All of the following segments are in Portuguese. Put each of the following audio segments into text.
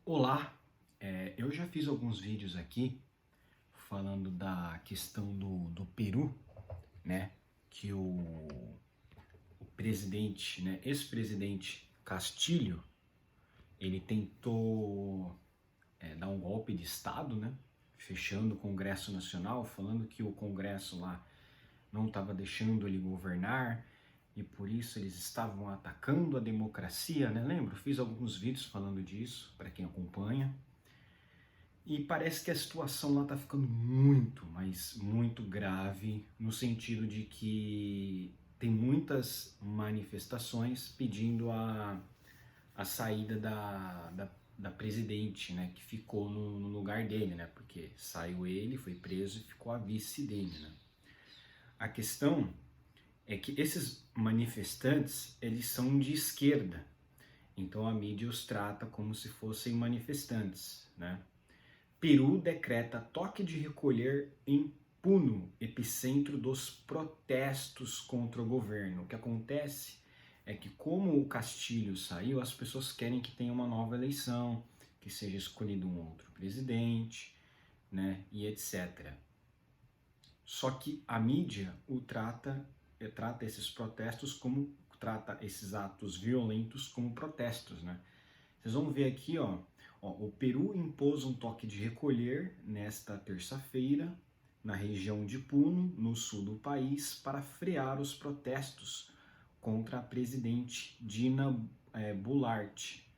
Olá, eu já fiz alguns vídeos aqui falando da questão do Peru, né? Que o presidente, né, ex-presidente Castilho, ele tentou dar um golpe de Estado, né? Fechando o Congresso Nacional, falando que o Congresso lá não estava deixando ele governar e por isso eles estavam atacando a democracia, né? Lembro, fiz alguns vídeos falando disso para quem acompanha. E parece que a situação lá tá ficando muito, mas muito grave, no sentido de que tem muitas manifestações pedindo a saída da presidente, né, que ficou no lugar dele, né, porque saiu ele, foi preso e ficou a vice dele, né. A questão é que esses manifestantes, eles são de esquerda, então a mídia os trata como se fossem manifestantes, né. Peru decreta toque de recolher em Puno, epicentro dos protestos contra o governo. O que acontece é que, como o Castilho saiu, as pessoas querem que tenha uma nova eleição, que seja escolhido um outro presidente, né, e etc. Só que a mídia trata esses protestos como trata esses atos violentos como protestos, né? Vocês vão ver aqui, o Peru impôs um toque de recolher nesta terça-feira na região de Puno, no sul do país, para frear os protestos contra a presidente Dina Boluarte,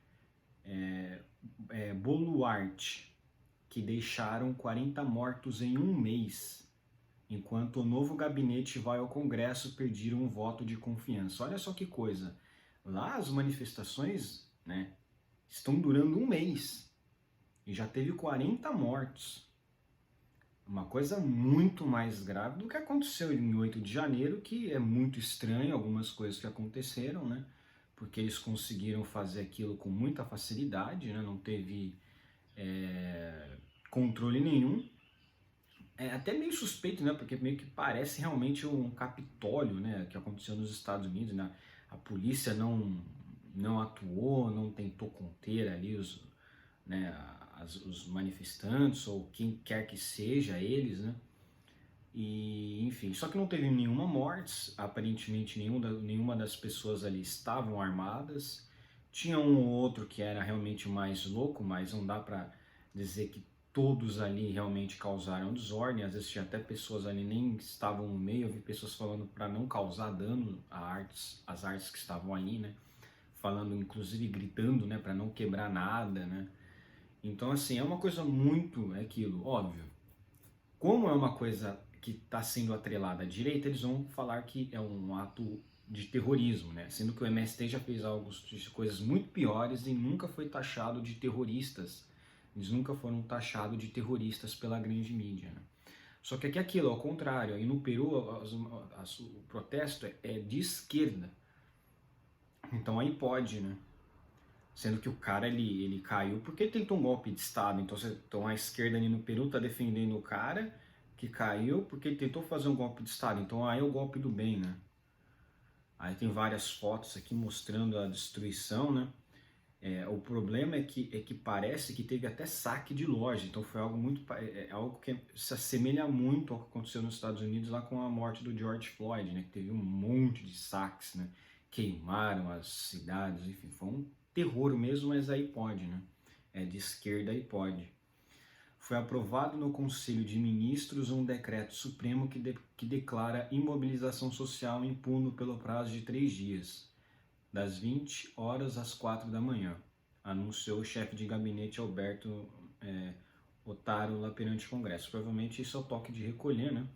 que deixaram 40 mortos em um mês, enquanto o novo gabinete vai ao Congresso pedir um voto de confiança. Olha só que coisa, lá as manifestações, né, estão durando um mês e já teve 40 mortos. Uma coisa muito mais grave do que aconteceu em 8 de janeiro, que é muito estranho algumas coisas que aconteceram, né? Porque eles conseguiram fazer aquilo com muita facilidade, né? Não teve controle nenhum. É até meio suspeito, né? Porque meio que parece realmente um Capitólio, né? Que aconteceu nos Estados Unidos, né? A polícia não atuou, não tentou conter ali né, os manifestantes ou quem quer que seja eles, né? E enfim, só que não teve nenhuma morte, aparentemente nenhuma das pessoas ali estavam armadas. Tinha um ou outro que era realmente mais louco, mas não dá para dizer que todos ali realmente causaram desordem. Às vezes tinha até pessoas ali nem estavam no meio, eu vi pessoas falando para não causar dano às artes que estavam ali, né? Falando, inclusive gritando, né, para não quebrar nada, né? Então, assim, é uma coisa muito aquilo, óbvio. Como é uma coisa que está sendo atrelada à direita, eles vão falar que é um ato de terrorismo, né? Sendo que o MST já fez coisas muito piores e nunca foi taxado de terroristas. Eles nunca foram taxados de terroristas pela grande mídia, né? Só que aqui é aquilo, ao contrário, aí no Peru o protesto é de esquerda. Então aí pode, né? Sendo que o cara ele caiu porque tentou um golpe de Estado. Então a esquerda ali no Peru tá defendendo o cara que caiu porque ele tentou fazer um golpe de Estado. Então aí é o golpe do bem, né? Aí tem várias fotos aqui mostrando a destruição, né? O problema é que parece que teve até saque de loja. Então foi algo algo que se assemelha muito ao que aconteceu nos Estados Unidos lá com a morte do George Floyd, né? Que teve um monte de saques, né? Queimaram as cidades, enfim, foi um terror mesmo, mas aí pode, né? É de esquerda aí pode. Foi aprovado no Conselho de Ministros um decreto supremo que declara imobilização social em Puno pelo prazo de 3 dias, das 20 horas às 4 da manhã, anunciou o chefe de gabinete Alberto Otário lá perante o Congresso. Provavelmente isso é o toque de recolher, né?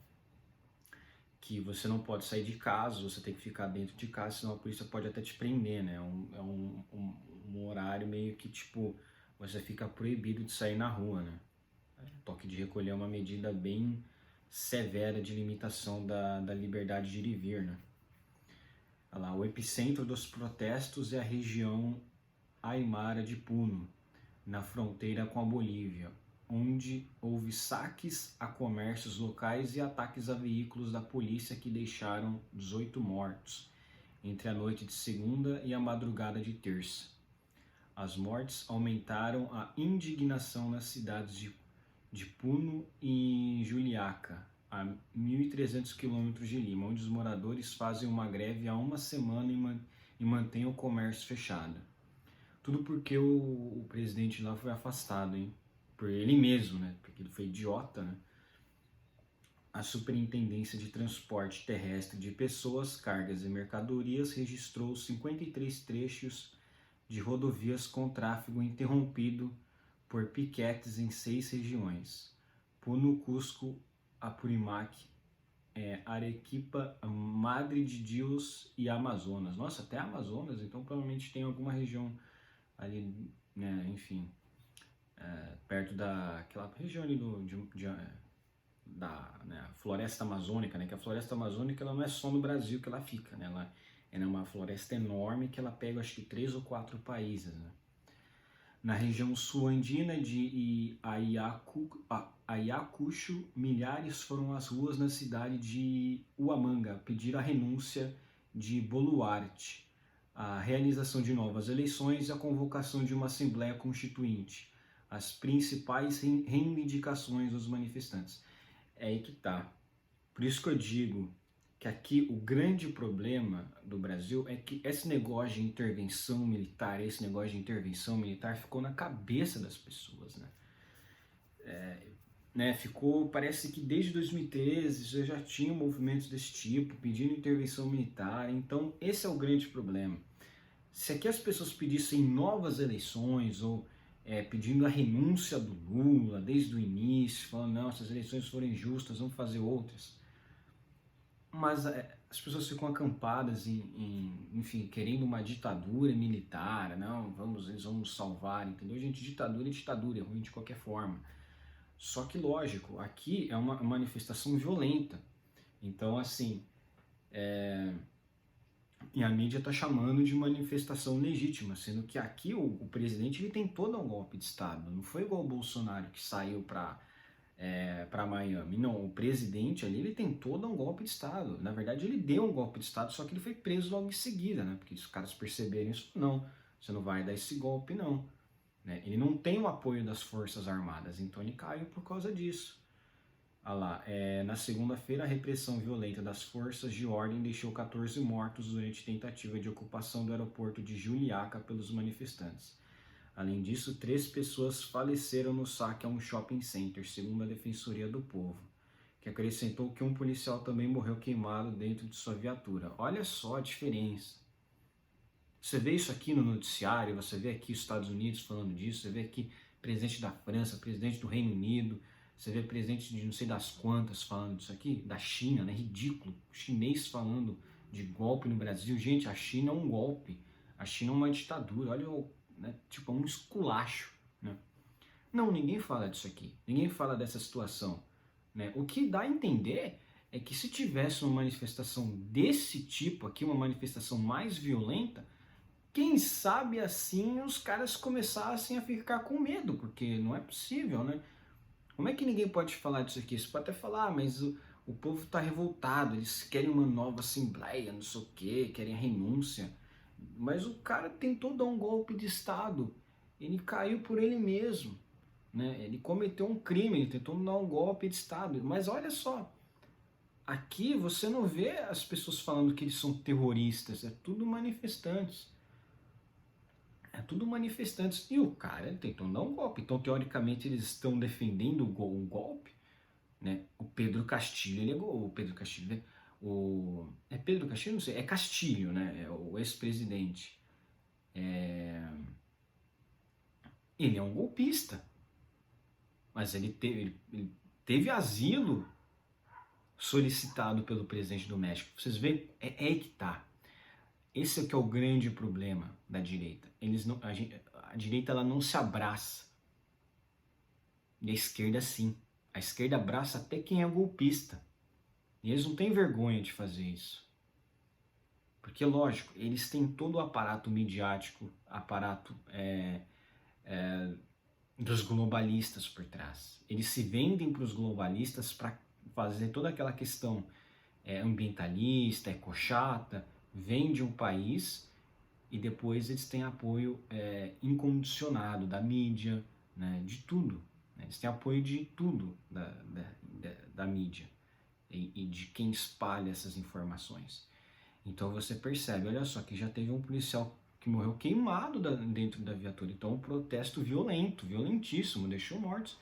Que você não pode sair de casa, você tem que ficar dentro de casa, senão a polícia pode até te prender, né? Um horário meio que tipo, você fica proibido de sair na rua, né? Toque de recolher é uma medida bem severa de limitação da liberdade de ir e vir, né? Olha lá, o epicentro dos protestos é a região Aymara de Puno, na fronteira com a Bolívia, onde houve saques a comércios locais e ataques a veículos da polícia que deixaram 18 mortos entre a noite de segunda e a madrugada de terça. As mortes aumentaram a indignação nas cidades de Puno e Juliaca, a 1.300 quilômetros de Lima, onde os moradores fazem uma greve há uma semana e mantêm o comércio fechado. Tudo porque o presidente lá foi afastado, hein? Por ele mesmo, né? Porque ele foi idiota, né? A Superintendência de Transporte Terrestre de Pessoas, Cargas e Mercadorias registrou 53 trechos de rodovias com tráfego interrompido por piquetes em 6 regiões: Puno, Cusco, Apurímac, Arequipa, Madre de Dios e Amazonas. Nossa, até Amazonas, então provavelmente tem alguma região ali, né, enfim, perto daquela região ali da, né, floresta amazônica, né, que a floresta amazônica ela não é só no Brasil que ela fica, né, ela é uma floresta enorme que ela pega acho que 3 ou 4 países, né. Na região sul-andina de Ayacucho, milhares foram às ruas na cidade de Huamanga pedir a renúncia de Boluarte, a realização de novas eleições e a convocação de uma Assembleia Constituinte, as principais reivindicações dos manifestantes. É aí que tá. Por isso que eu digo que aqui o grande problema do Brasil é que esse negócio de intervenção militar, ficou na cabeça das pessoas, né? Ficou, parece que desde 2013 já tinha movimentos desse tipo, pedindo intervenção militar, então esse é o grande problema. Se aqui as pessoas pedissem novas eleições ou pedindo a renúncia do Lula desde o início, falando, não, essas eleições foram injustas, vamos fazer outras. Mas as pessoas ficam acampadas enfim, querendo uma ditadura militar, não, eles vão nos salvar, entendeu? Gente, ditadura é ruim de qualquer forma. Só que, lógico, aqui é uma manifestação violenta. Então, assim, e a mídia está chamando de manifestação legítima, sendo que aqui o presidente ele tentou dar um golpe de Estado. Não foi igual o Bolsonaro que saiu para Miami. Não, o presidente ali ele tentou dar um golpe de Estado. Na verdade, ele deu um golpe de Estado, só que ele foi preso logo em seguida, né? Porque se os caras perceberem isso, não, você não vai dar esse golpe, não. Né? Ele não tem o apoio das Forças Armadas, então ele caiu por causa disso. Ah lá, na segunda-feira, a repressão violenta das forças de ordem deixou 14 mortos durante tentativa de ocupação do aeroporto de Juliaca pelos manifestantes. Além disso, 3 pessoas faleceram no saque a um shopping center, segundo a Defensoria do Povo, que acrescentou que um policial também morreu queimado dentro de sua viatura. Olha só a diferença. Você vê isso aqui no noticiário, você vê aqui os Estados Unidos falando disso, você vê aqui presidente da França, presidente do Reino Unido, você vê presidente de não sei das quantas falando disso aqui, da China, né? Ridículo. O chinês falando de golpe no Brasil. Gente, a China é um golpe. A China é uma ditadura. Olha, né? Tipo, é um esculacho, né? Não, ninguém fala disso aqui. Ninguém fala dessa situação, né? O que dá a entender é que se tivesse uma manifestação desse tipo aqui, uma manifestação mais violenta, quem sabe assim os caras começassem a ficar com medo, porque não é possível, né? Como é que ninguém pode falar disso aqui? Você pode até falar, mas o povo está revoltado, eles querem uma nova assembleia, não sei o quê, querem a renúncia. Mas o cara tentou dar um golpe de Estado, ele caiu por ele mesmo, né? Ele cometeu um crime, ele tentou dar um golpe de Estado. Mas olha só, aqui você não vê as pessoas falando que eles são terroristas, é tudo manifestantes. É tudo manifestantes. E o cara ele tentou dar um golpe. Então, teoricamente, eles estão defendendo um golpe. Né? O Pedro Castilho, ele é o Pedro Castilho, né? É Pedro Castilho? Não sei. É Castilho, né? É o ex-presidente. Ele é um golpista. Mas ele teve asilo solicitado pelo presidente do México. Vocês veem? É aí que tá. Esse é que é o grande problema da direita. A direita ela não se abraça. E a esquerda sim. A esquerda abraça até quem é golpista. E eles não têm vergonha de fazer isso. Porque, lógico, eles têm todo o aparato midiático, aparato dos globalistas por trás. Eles se vendem para os globalistas para fazer toda aquela questão ambientalista, ecochata, vende um país e depois eles têm apoio incondicionado da mídia, né, de tudo. Né? Eles têm apoio de tudo da mídia e de quem espalha essas informações. Então você percebe, olha só, que já teve um policial que morreu queimado dentro da viatura. Então um protesto violento, violentíssimo, deixou mortos.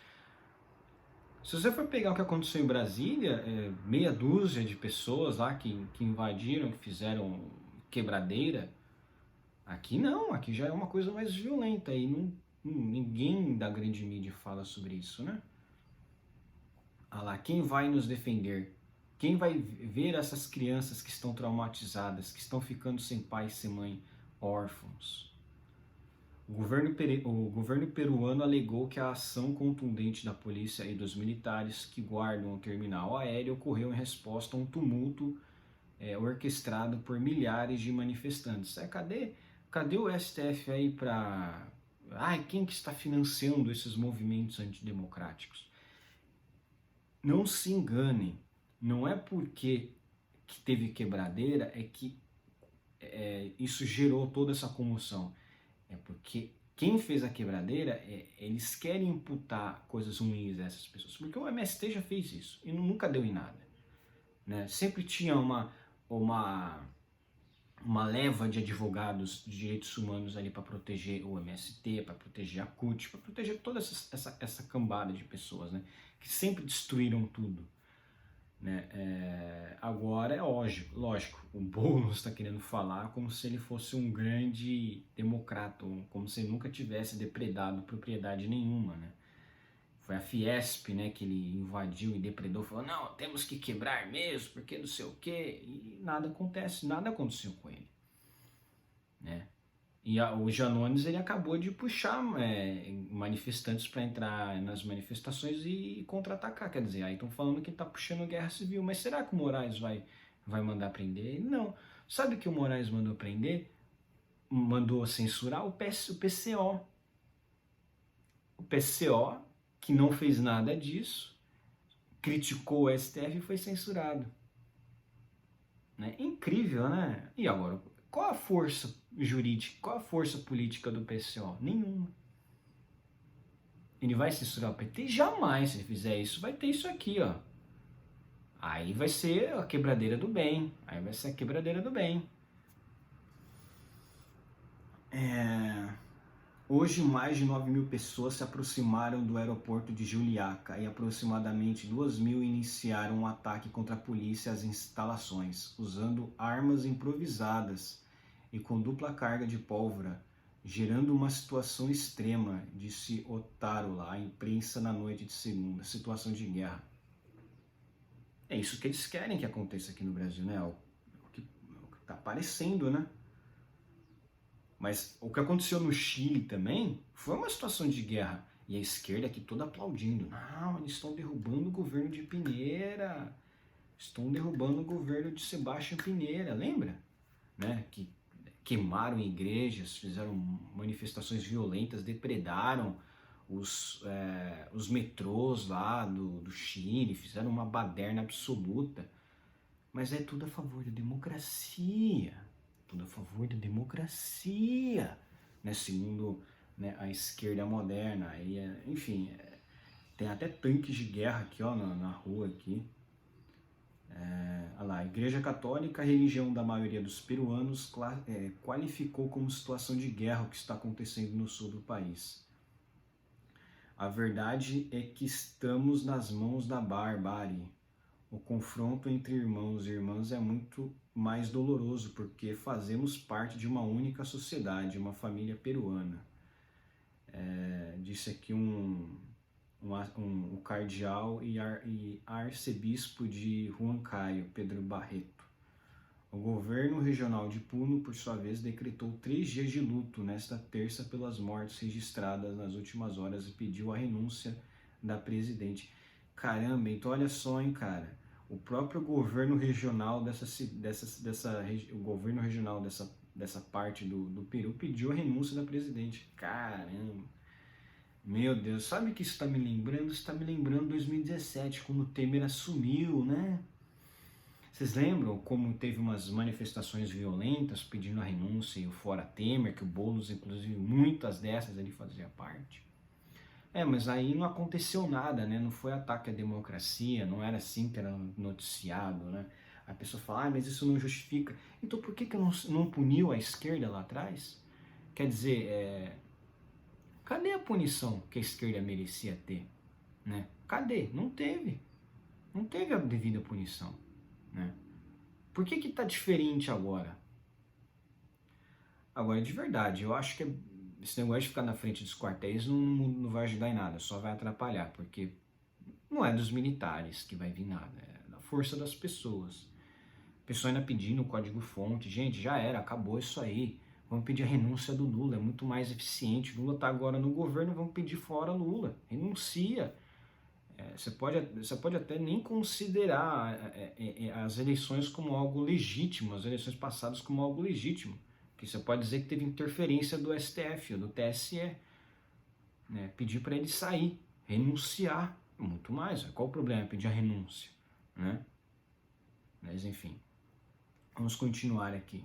Se você for pegar o que aconteceu em Brasília, meia dúzia de pessoas lá que invadiram, que fizeram quebradeira, aqui não, aqui já é uma coisa mais violenta e ninguém da grande mídia fala sobre isso, né? Ah lá, quem vai nos defender? Quem vai ver essas crianças que estão traumatizadas, que estão ficando sem pai e sem mãe, órfãos? O governo peruano alegou que a ação contundente da polícia e dos militares que guardam o terminal aéreo ocorreu em resposta a um tumulto orquestrado por milhares de manifestantes. Cadê o STF aí para... Ai, quem que está financiando esses movimentos antidemocráticos? Não se enganem, não é porque que teve quebradeira é que isso gerou toda essa comoção. É porque quem fez a quebradeira, eles querem imputar coisas ruins a essas pessoas. Porque o MST já fez isso e nunca deu em nada. Né? Sempre tinha uma leva de advogados de direitos humanos ali para proteger o MST, para proteger a CUT, para proteger toda essa cambada de pessoas, né? Que sempre destruíram tudo. Né? Agora é lógico, o Boulos está querendo falar como se ele fosse um grande democrata, como se ele nunca tivesse depredado propriedade nenhuma, né? Foi a Fiesp, né, que ele invadiu e depredou, falou, não, temos que quebrar mesmo, porque não sei o quê, e nada aconteceu com ele, né? E o Janones, ele acabou de puxar manifestantes para entrar nas manifestações e contra-atacar. Quer dizer, aí estão falando que ele está puxando guerra civil. Mas será que o Moraes vai mandar prender? Não. Sabe o que o Moraes mandou prender? Mandou censurar o PCO. O PCO, que não fez nada disso, criticou o STF e foi censurado. Né? Incrível, né? E agora, qual a força jurídica, qual a força política do PCO? Nenhuma. Ele vai censurar o PT? Jamais, se ele fizer isso, vai ter isso aqui, ó. Aí vai ser a quebradeira do bem. Aí vai ser a quebradeira do bem. Hoje, mais de 9.000 pessoas se aproximaram do aeroporto de Juliaca e aproximadamente 2.000 iniciaram um ataque contra a polícia e as instalações, usando armas improvisadas e com dupla carga de pólvora, gerando uma situação extrema, disse Otaro lá, à imprensa na noite de segunda, situação de guerra. É isso que eles querem que aconteça aqui no Brasil, né? O que tá aparecendo, né? Mas o que aconteceu no Chile também foi uma situação de guerra. E a esquerda aqui toda aplaudindo. Não, eles estão derrubando o governo de Piñera. Estão derrubando o governo de Sebastião Piñera, lembra? Né? Que queimaram igrejas, fizeram manifestações violentas, depredaram os metrôs lá do Chile, fizeram uma baderna absoluta. Mas é tudo a favor da democracia. Tudo a favor da democracia. Né? Segundo, né, a esquerda moderna. E, enfim, tem até tanques de guerra aqui, ó, na rua aqui. Olha lá, a Igreja Católica, a religião da maioria dos peruanos, qualificou como situação de guerra o que está acontecendo no sul do país. A verdade é que estamos nas mãos da barbárie. O confronto entre irmãos e irmãs é muito mais doloroso porque fazemos parte de uma única sociedade, uma família peruana. Disse aqui o cardeal e arcebispo de Huancayo, Pedro Barreto. O governo regional de Puno, por sua vez, decretou 3 dias de luto nesta terça pelas mortes registradas nas últimas horas e pediu a renúncia da presidente. Caramba, então olha só, hein, cara. O próprio governo regional o governo regional dessa parte do Peru pediu a renúncia da presidente. Caramba. Meu Deus, sabe o que isso está me lembrando? Isso está me lembrando 2017, quando o Temer assumiu, né? Vocês lembram como teve umas manifestações violentas pedindo a renúncia e o fora Temer, que o Boulos, inclusive, muitas dessas ele fazia parte? Mas aí não aconteceu nada, né? Não foi ataque à democracia, não era assim que era noticiado, né? A pessoa fala, mas isso não justifica. Então por que não puniu a esquerda lá atrás? Quer dizer, cadê a punição que a esquerda merecia ter? Né? Cadê? Não teve. Não teve a devida punição. Né? Por que tá diferente agora? Agora, de verdade, eu acho que esse negócio de ficar na frente dos quartéis não vai ajudar em nada, só vai atrapalhar, porque não é dos militares que vai vir nada, é da força das pessoas. A pessoa ainda pedindo o código-fonte, gente, já era, acabou isso aí. Vamos pedir a renúncia do Lula, é muito mais eficiente. Lula está agora no governo, vamos pedir fora Lula. Renuncia. Você pode até nem considerar as eleições como algo legítimo, as eleições passadas como algo legítimo. Porque você pode dizer que teve interferência do STF ou do TSE. Né? Pedir para ele sair, renunciar. Muito mais. Qual o problema? Pedir a renúncia. Né? Mas enfim. Vamos continuar aqui.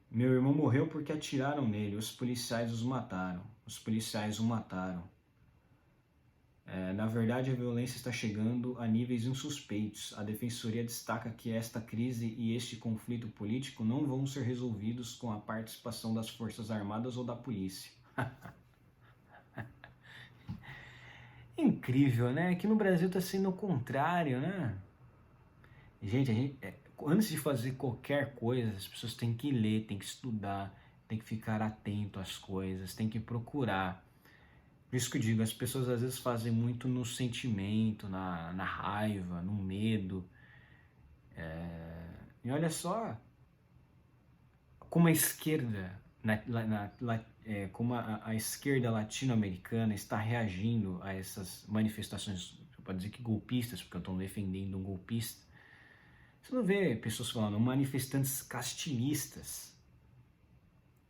Meu irmão morreu porque atiraram nele. Os policiais os mataram. Os policiais o mataram. Na verdade, a violência está chegando a níveis insuspeitos. A Defensoria destaca que esta crise e este conflito político não vão ser resolvidos com a participação das Forças Armadas ou da polícia. Incrível, né? Aqui no Brasil está sendo o contrário, né? Gente, antes de fazer qualquer coisa, as pessoas têm que ler, têm que estudar, têm que ficar atento às coisas, têm que procurar. Por isso que eu digo, as pessoas às vezes fazem muito no sentimento, na raiva, no medo. E olha só como a esquerda, como a esquerda latino-americana está reagindo a essas manifestações, pode dizer que golpistas, porque eu estou defendendo um golpista. Você não vê pessoas falando manifestantes castilistas.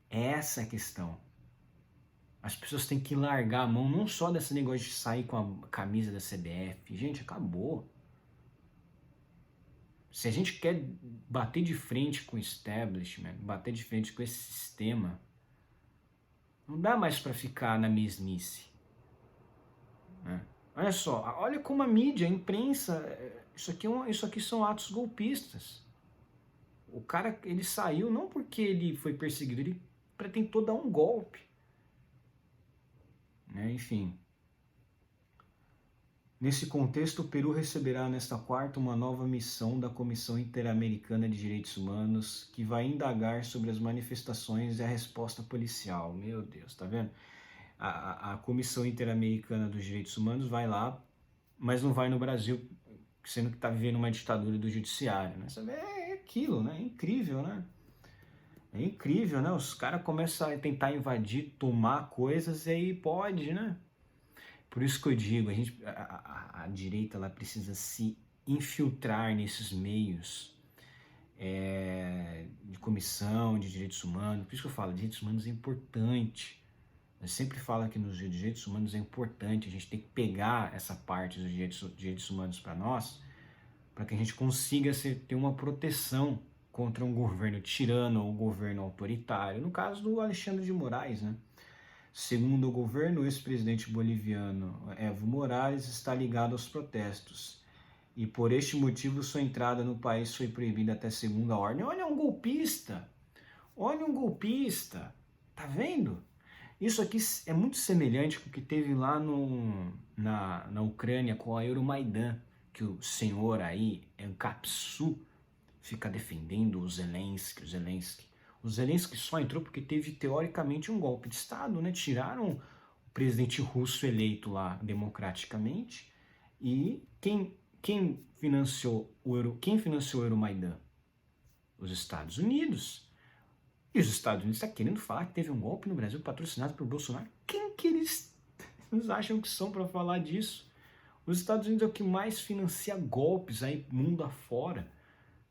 Essa é a questão. As pessoas têm que largar a mão não só desse negócio de sair com a camisa da CBF. Gente, acabou. Se a gente quer bater de frente com o establishment, bater de frente com esse sistema, não dá mais para ficar na mesmice. Né? Olha só, olha como a mídia, a imprensa, isso aqui são atos golpistas. O cara, ele saiu não porque ele foi perseguido, ele tentou dar um golpe. Enfim. Nesse contexto, o Peru receberá nesta quarta uma nova missão da Comissão Interamericana de Direitos Humanos, que vai indagar sobre as manifestações e a resposta policial. Meu Deus, tá vendo? A Comissão Interamericana dos Direitos Humanos vai lá, mas não vai no Brasil, sendo que está vivendo uma ditadura do judiciário. Né? É aquilo, né? É incrível, né? É incrível, né? Os caras começam a tentar invadir, tomar coisas e aí pode, né? Por isso que eu digo, a direita ela precisa se infiltrar nesses meios de comissão, de direitos humanos. Por isso que eu falo, direitos humanos é importante. Eu sempre falo que nos direitos humanos é importante, a gente tem que pegar essa parte dos direitos humanos para nós, para que a gente consiga ter uma proteção contra um governo tirano ou um governo autoritário. No caso do Alexandre de Moraes, né? Segundo o governo, o ex-presidente boliviano Evo Morales está ligado aos protestos e por este motivo sua entrada no país foi proibida até segunda ordem. Olha um golpista! Olha um golpista! Tá vendo? Isso aqui é muito semelhante com o que teve lá na Ucrânia com a Euromaidan, que o senhor aí, Encapsu, fica defendendo o Zelensky. O Zelensky só entrou porque teve, teoricamente, um golpe de Estado, né? Tiraram o presidente russo eleito lá democraticamente e quem financiou o Euromaidan? Os Estados Unidos. E os Estados Unidos estão querendo falar que teve um golpe no Brasil patrocinado por Bolsonaro. Quem que eles acham que são para falar disso? Os Estados Unidos é o que mais financia golpes aí mundo afora.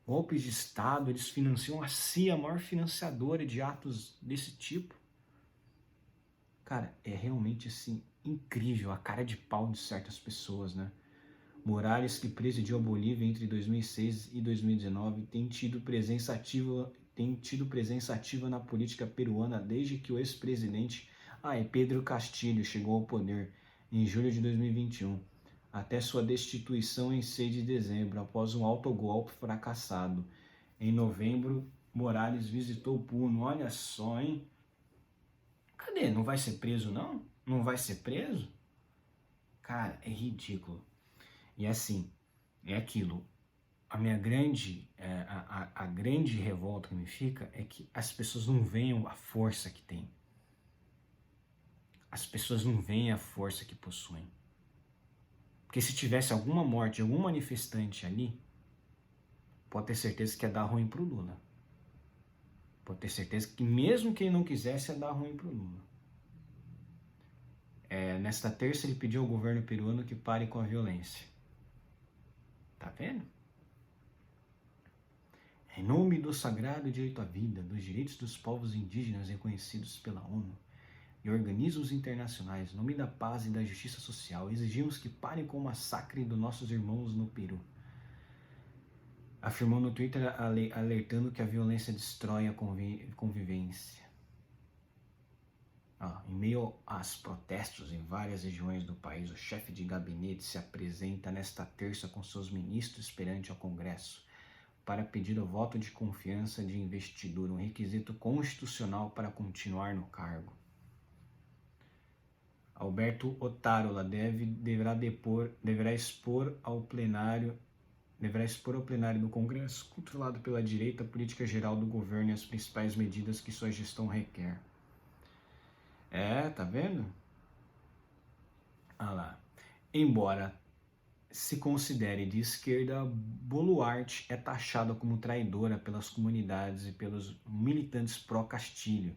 Golpes de Estado, eles financiam a CIA, a maior financiadora de atos desse tipo. Cara, é realmente assim, incrível a cara de pau de certas pessoas, né? Morales, que presidiu a Bolívia entre 2006 e 2019, tem tido presença ativa na política peruana desde que o ex-presidente Pedro Castillo chegou ao poder em julho de 2021, até sua destituição em 6 de dezembro, após um autogolpe fracassado. Em novembro, Morales visitou Puno. Olha só, hein? Cadê? Não vai ser preso, não? Não vai ser preso? Cara, é ridículo. E assim, é aquilo. A minha grande, a grande revolta que me fica é que as pessoas não veem a força que tem. As pessoas não veem a força que possuem. Porque se tivesse alguma morte, algum manifestante ali, pode ter certeza que ia dar ruim pro Lula. Pode ter certeza que mesmo que ele não quisesse, ia dar ruim pro Lula. Nesta terça ele pediu ao governo peruano que pare com a violência. Tá vendo? Em nome do sagrado direito à vida, dos direitos dos povos indígenas reconhecidos pela ONU e organismos internacionais, em nome da paz e da justiça social, exigimos que parem com o massacre dos nossos irmãos no Peru. Afirmou no Twitter, alertando que a violência destrói a convivência. Em meio aos protestos em várias regiões do país, o chefe de gabinete se apresenta nesta terça com seus ministros perante ao Congresso para pedir o voto de confiança de investidura, um requisito constitucional para continuar no cargo. Alberto Otárola deverá expor ao plenário do Congresso, controlado pela direita, a política geral do governo e as principais medidas que sua gestão requer. Tá vendo? Olha lá. Embora se considere de esquerda, Boluarte é taxada como traidora pelas comunidades e pelos militantes pró-Castilho.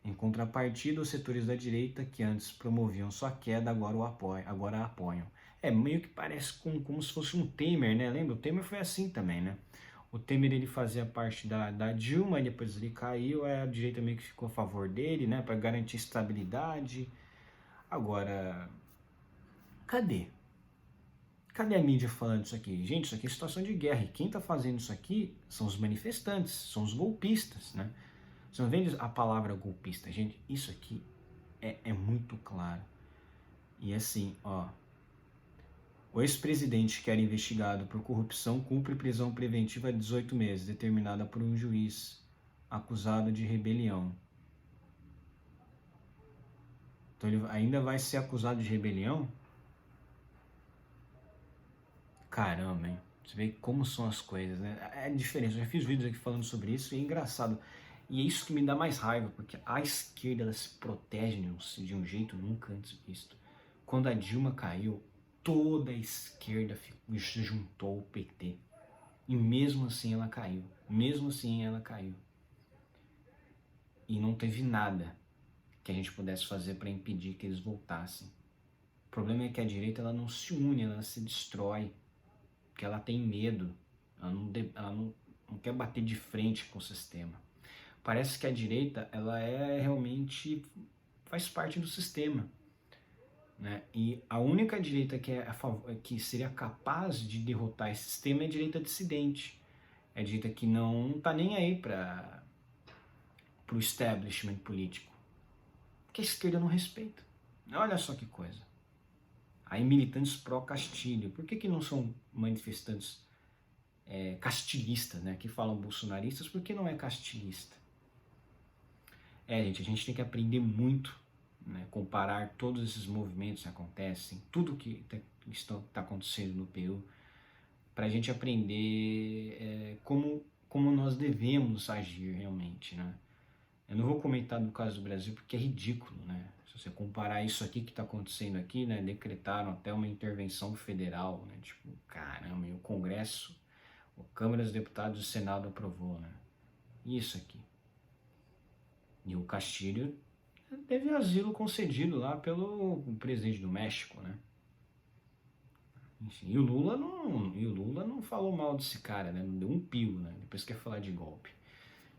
Em contrapartida, os setores da direita, que antes promoviam sua queda, agora a apoiam. Meio que parece como se fosse um Temer, né? Lembra? O Temer foi assim também, né? O Temer, ele fazia parte da Dilma, e depois ele caiu, a direita meio que ficou a favor dele, né? Para garantir estabilidade. Agora, cadê? Cadê a mídia falando isso aqui? Gente, isso aqui é situação de guerra. E quem tá fazendo isso aqui são os manifestantes, são os golpistas, né? Você não vê a palavra golpista. Gente, isso aqui é muito claro. E assim, o ex-presidente que era investigado por corrupção cumpre prisão preventiva de 18 meses, determinada por um juiz acusado de rebelião. Então ele ainda vai ser acusado de rebelião? Caramba, hein? Você vê como são as coisas, né? É diferente. Eu já fiz vídeos aqui falando sobre isso e é engraçado. E é isso que me dá mais raiva, porque a esquerda, ela se protege de um jeito nunca antes visto. Quando a Dilma caiu, toda a esquerda se juntou ao PT. E mesmo assim ela caiu. E não teve nada que a gente pudesse fazer para impedir que eles voltassem. O problema é que a direita, ela não se une, ela se destrói. Porque ela tem medo. Ela não quer bater de frente com o sistema. Parece que a direita, ela realmente faz parte do sistema, né? E a única direita que seria capaz de derrotar esse sistema é a direita dissidente. É a direita que não tá nem aí para o establishment político. Porque a esquerda não respeita. Olha só que coisa. Aí militantes pró-Castilho. Por que não são manifestantes castilhistas, né? Que falam bolsonaristas, por que não é castilhista? Gente, a gente tem que aprender muito, né? Comparar todos esses movimentos que acontecem, tudo que está acontecendo no Peru, para a gente aprender como nós devemos agir realmente, né? Eu não vou comentar no caso do Brasil porque é ridículo, né? Se você comparar isso aqui que está acontecendo aqui, né? Decretaram até uma intervenção federal, né? Tipo, caramba, e o Congresso, a Câmara dos Deputados e o Senado aprovou, né? Isso aqui. E o Castilho teve asilo concedido lá pelo presidente do México, né? Enfim, e o Lula não falou mal desse cara, né? Não deu um pio, né? Depois quer falar de golpe.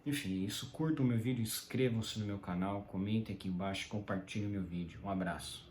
Enfim, isso. Curtam o meu vídeo, inscrevam-se no meu canal, comentem aqui embaixo, compartilhem o meu vídeo. Um abraço.